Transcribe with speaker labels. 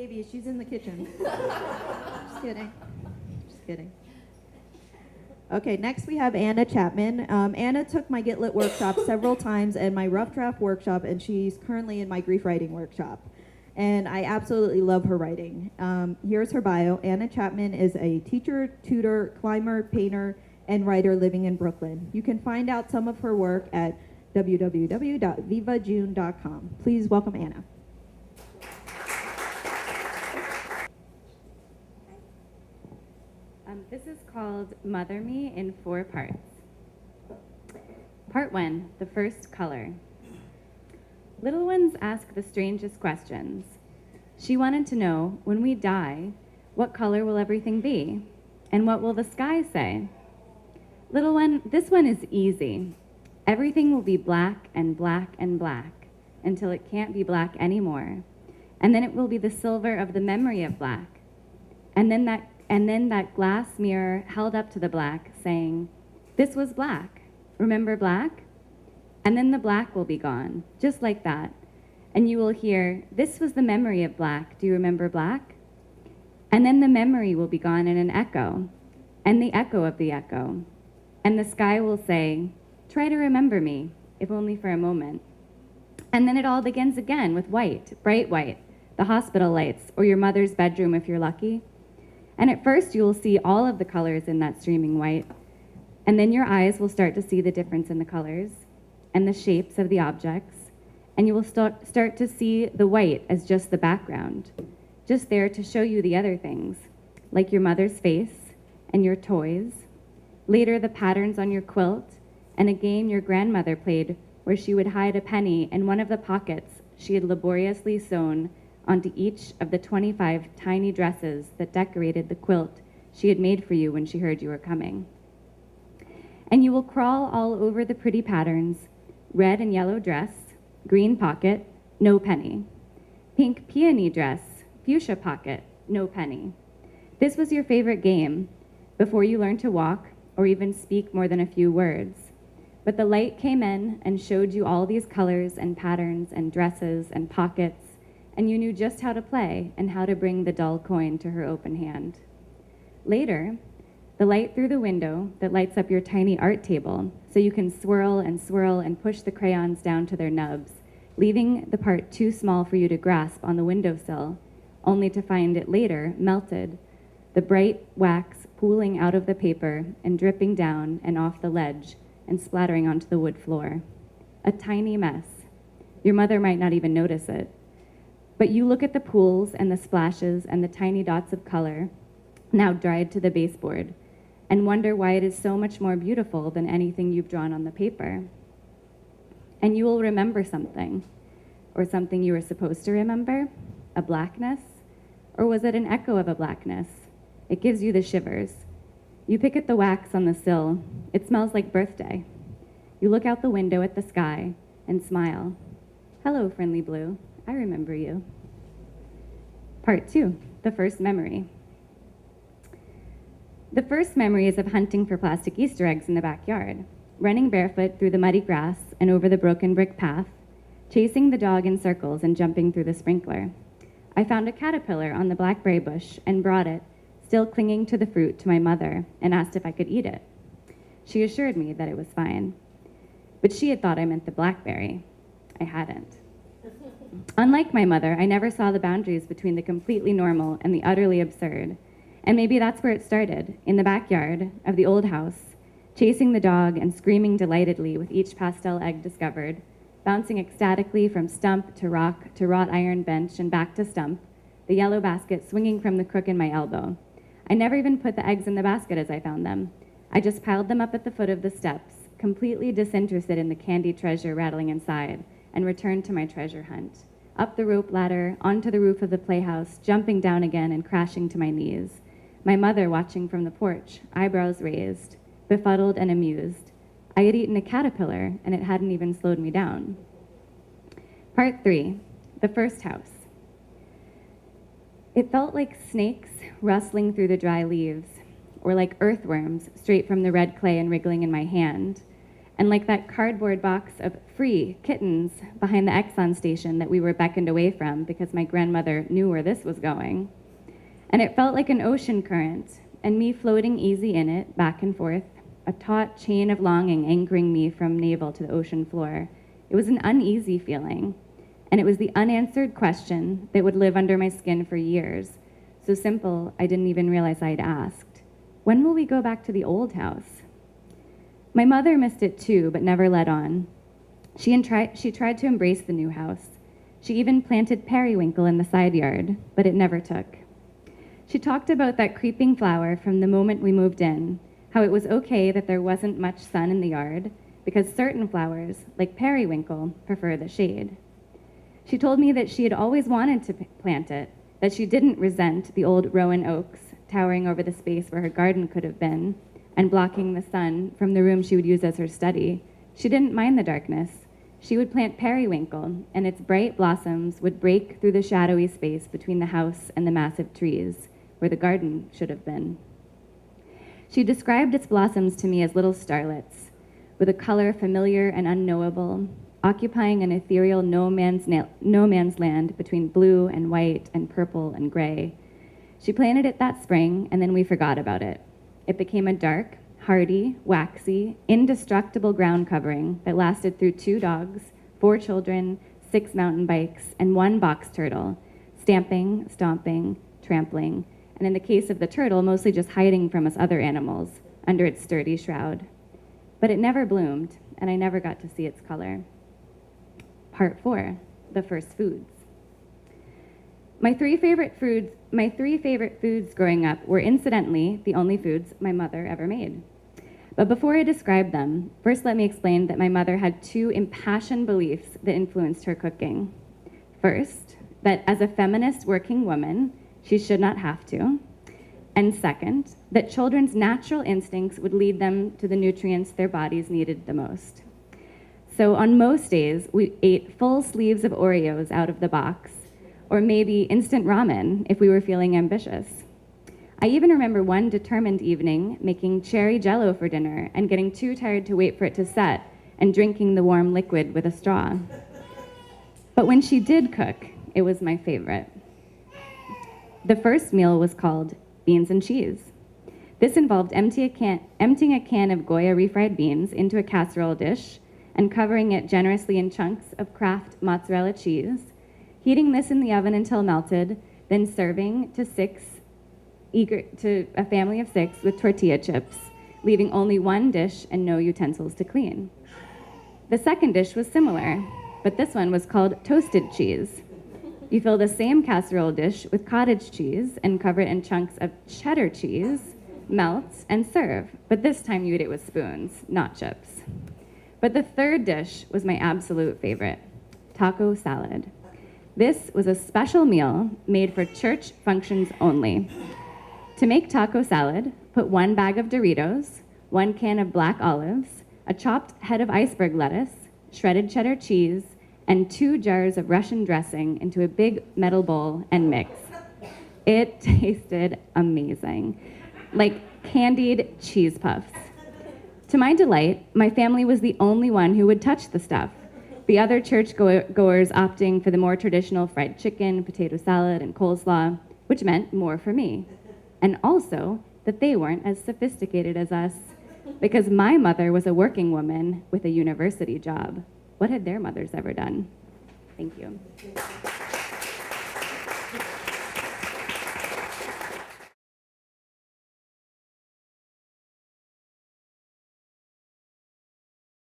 Speaker 1: baby. She's in the kitchen. Just kidding. Just kidding. Okay, next we have Anna Chapman. Anna took my Get Lit workshop several times and my rough draft workshop, and she's currently in my grief writing workshop. And I absolutely love her writing. Here's her bio. Anna Chapman is a teacher, tutor, climber, painter, and writer living in Brooklyn. You can find out some of her work at www.vivajune.com. Please welcome Anna.
Speaker 2: This is called Mother Me in 4 parts. Part 1, the first color. Little ones ask the strangest questions. She wanted to know, when we die, what color will everything be? And what will the sky say? Little one, this one is easy. Everything will be black and black and black until it can't be black anymore. And then it will be the silver of the memory of black. And then that glass mirror held up to the black, saying, "This was black. Remember black?" And then the black will be gone, just like that. And you will hear, "This was the memory of black. Do you remember black?" And then the memory will be gone in an echo, and the echo of the echo. And the sky will say, "Try to remember me, if only for a moment." And then it all begins again with white, bright white, the hospital lights, or your mother's bedroom if you're lucky. And at first you will see all of the colors in that streaming white, and then your eyes will start to see the difference in the colors and the shapes of the objects, and you will start to see the white as just the background, just there to show you the other things, like your mother's face and your toys, later the patterns on your quilt, and a game your grandmother played where she would hide a penny in one of the pockets she had laboriously sewn onto each of the 25 tiny dresses that decorated the quilt she had made for you when she heard you were coming. And you will crawl all over the pretty patterns: red and yellow dress, green pocket, no penny; pink peony dress, fuchsia pocket, no penny. This was your favorite game before you learned to walk or even speak more than a few words. But the light came in and showed you all these colors and patterns and dresses and pockets, and you knew just how to play and how to bring the dull coin to her open hand. Later, the light through the window that lights up your tiny art table so you can swirl and push the crayons down to their nubs, leaving the part too small for you to grasp on the windowsill, only to find it later melted, the bright wax pooling out of the paper and dripping down and off the ledge and splattering onto the wood floor. A tiny mess. Your mother might not even notice it. But you look at the pools and the splashes and the tiny dots of color, now dried to the baseboard, and wonder why it is so much more beautiful than anything you've drawn on the paper. And you will remember something, or something you were supposed to remember, a blackness, or was it an echo of a blackness? It gives you the shivers. You pick at the wax on the sill. It smells like birthday. You look out the window at the sky and smile. "Hello, friendly blue. I remember you." Part 2, the first memory. The first memory is of hunting for plastic Easter eggs in the backyard, running barefoot through the muddy grass and over the broken brick path, chasing the dog in circles and jumping through the sprinkler. I found a caterpillar on the blackberry bush and brought it, still clinging to the fruit, to my mother and asked if I could eat it. She assured me that it was fine, but she had thought I meant the blackberry. I hadn't. Unlike my mother, I never saw the boundaries between the completely normal and the utterly absurd. And maybe that's where it started, in the backyard of the old house, chasing the dog and screaming delightedly with each pastel egg discovered, bouncing ecstatically from stump to rock to wrought iron bench and back to stump, the yellow basket swinging from the crook in my elbow. I never even put the eggs in the basket as I found them. I just piled them up at the foot of the steps, completely disinterested in the candy treasure rattling inside, and returned to my treasure hunt. Up the rope ladder, onto the roof of the playhouse, jumping down again and crashing to my knees. My mother watching from the porch, eyebrows raised, befuddled and amused. I had eaten a caterpillar, and it hadn't even slowed me down. Part 3, the first house. It felt like snakes rustling through the dry leaves, or like earthworms straight from the red clay and wriggling in my hand. And like that cardboard box of free kittens behind the Exxon station that we were beckoned away from because my grandmother knew where this was going. And it felt like an ocean current, and me floating easy in it, back and forth, a taut chain of longing anchoring me from navel to the ocean floor. It was an uneasy feeling, and it was the unanswered question that would live under my skin for years, so simple I didn't even realize I'd asked. When will we go back to the old house? My mother missed it too, but never let on. She tried to embrace the new house. She even planted periwinkle in the side yard, but it never took. She talked about that creeping flower from the moment we moved in, how it was okay that there wasn't much sun in the yard, because certain flowers, like periwinkle, prefer the shade. She told me that she had always wanted to plant it, that she didn't resent the old rowan oaks towering over the space where her garden could have been, and blocking the sun from the room she would use as her study. She didn't mind the darkness. She would plant periwinkle, and its bright blossoms would break through the shadowy space between the house and the massive trees, where the garden should have been. She described its blossoms to me as little starlets, with a color familiar and unknowable, occupying an ethereal no man's land between blue and white and purple and gray. She planted it that spring, and then we forgot about it. It became a dark, hardy, waxy, indestructible ground covering that lasted through 2 dogs, 4 children, 6 mountain bikes, and 1 box turtle, stamping, stomping, trampling, and in the case of the turtle, mostly just hiding from us other animals under its sturdy shroud. But it never bloomed, and I never got to see its color. Part 4, the first foods. My three favorite foods growing up were incidentally the only foods my mother ever made. But before I describe them, first let me explain that my mother had 2 impassioned beliefs that influenced her cooking. First, that as a feminist working woman, she should not have to. And second, that children's natural instincts would lead them to the nutrients their bodies needed the most. So on most days, we ate full sleeves of Oreos out of the box, or maybe instant ramen if we were feeling ambitious. I even remember one determined evening making cherry jello for dinner and getting too tired to wait for it to set and drinking the warm liquid with a straw. But when she did cook, it was my favorite. The first meal was called beans and cheese. This involved emptying a can of Goya refried beans into a casserole dish and covering it generously in chunks of Kraft mozzarella cheese, heating this in the oven until melted, then serving to a family of 6 with tortilla chips, leaving only 1 dish and no utensils to clean. The second dish was similar, but this one was called toasted cheese. You fill the same casserole dish with cottage cheese and cover it in chunks of cheddar cheese, melt, and serve, but this time you eat it with spoons, not chips. But the third dish was my absolute favorite, taco salad. This was a special meal made for church functions only. To make taco salad, put 1 bag of Doritos, 1 can of black olives, a chopped head of iceberg lettuce, shredded cheddar cheese, and 2 jars of Russian dressing into a big metal bowl and mix. It tasted amazing, like candied cheese puffs. To my delight, my family was the only one who would touch the stuff. The other church-goers opting for the more traditional fried chicken, potato salad, and coleslaw, which meant more for me. And also that they weren't as sophisticated as us, because my mother was a working woman with a university job. What had their mothers ever done? Thank you.